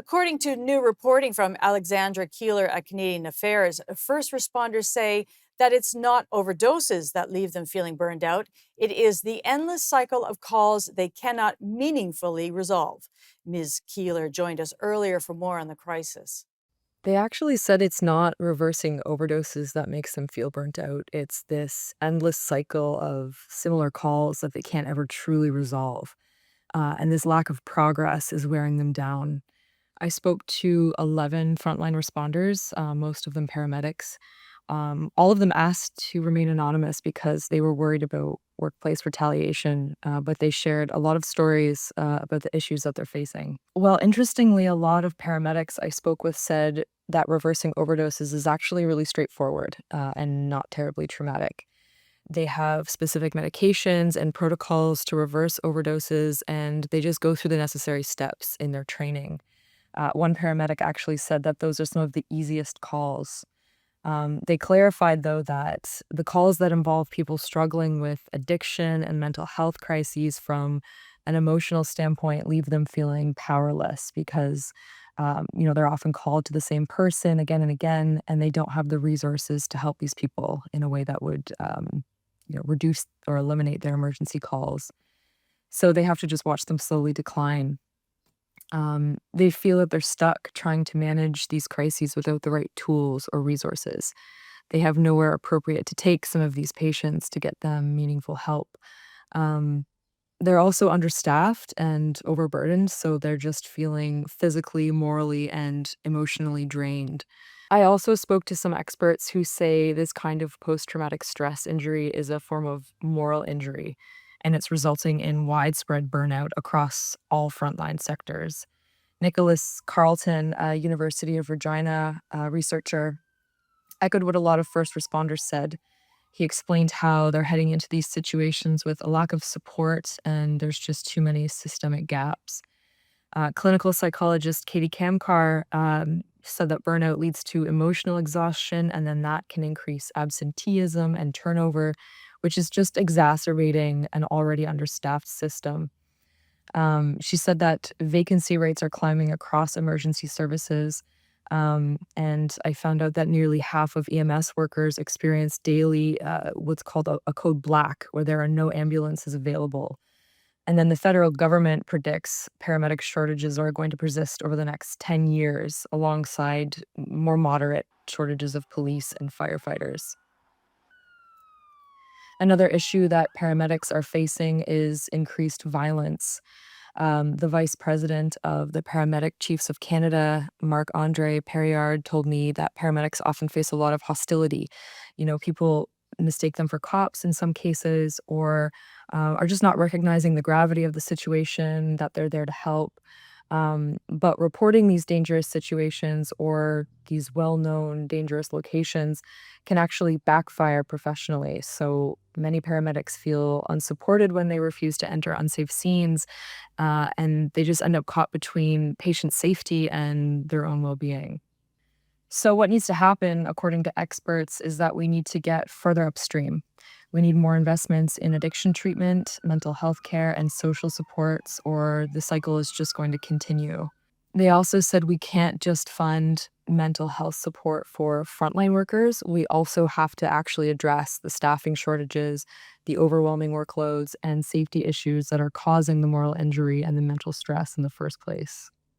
According to new reporting from Alexandra Keeler at Canadian Affairs, first responders say that it's not overdoses that leave them feeling burned out. It is the endless cycle of calls they cannot meaningfully resolve. Ms. Keeler joined us earlier for more on the crisis. They actually said it's not reversing overdoses that makes them feel burnt out. It's this endless cycle of similar calls that they can't ever truly resolve. And this lack of progress is wearing them down. I spoke to 11 frontline responders, most of them paramedics. All of them asked to remain anonymous because they were worried about workplace retaliation, but they shared a lot of stories about the issues that they're facing. Well, interestingly, a lot of paramedics I spoke with said that reversing overdoses is actually really straightforward and not terribly traumatic. They have specific medications and protocols to reverse overdoses, and they just go through the necessary steps in their training. One paramedic actually said that those are some of the easiest calls. They clarified, though, that the calls that involve people struggling with addiction and mental health crises from an emotional standpoint leave them feeling powerless because, they're often called to the same person again and again, and they don't have the resources to help these people in a way that would, reduce or eliminate their emergency calls. So they have to just watch them slowly decline. They feel that they're stuck trying to manage these crises without the right tools or resources. They have nowhere appropriate to take some of these patients to get them meaningful help. Um, they're also understaffed and overburdened, so they're just feeling physically, morally, and emotionally drained. I also spoke to some experts who say this kind of post traumatic stress injury is a form of moral injury, and it's resulting in widespread burnout across all frontline sectors. Nicholas Carlton, a University of Regina researcher, echoed what a lot of first responders said. He explained how they're heading into these situations with a lack of support and there's just too many systemic gaps. Clinical psychologist Katie Kamkar said that burnout leads to emotional exhaustion, and then that can increase absenteeism and turnover, which is just exacerbating an already understaffed system. She said that vacancy rates are climbing across emergency services. And I found out that nearly half of EMS workers experience daily what's called a code black, where there are no ambulances available. And then the federal government predicts paramedic shortages are going to persist over the next 10 years, alongside more moderate shortages of police and firefighters. Another issue that paramedics are facing is increased violence. The vice president of the Paramedic Chiefs of Canada, Marc-Andre Perriard, told me that paramedics often face a lot of hostility. People mistake them for cops in some cases or are just not recognizing the gravity of the situation, that they're there to help. But reporting these dangerous situations or these well known dangerous locations can actually backfire professionally. So many paramedics feel unsupported when they refuse to enter unsafe scenes, and they just end up caught between patient safety and their own well being. So, what needs to happen, according to experts, is that we need to get further upstream. We need more investments in addiction treatment, mental health care, and social supports, or the cycle is just going to continue. They also said we can't just fund mental health support for frontline workers. We also have to actually address the staffing shortages, the overwhelming workloads, and safety issues that are causing the moral injury and the mental stress in the first place.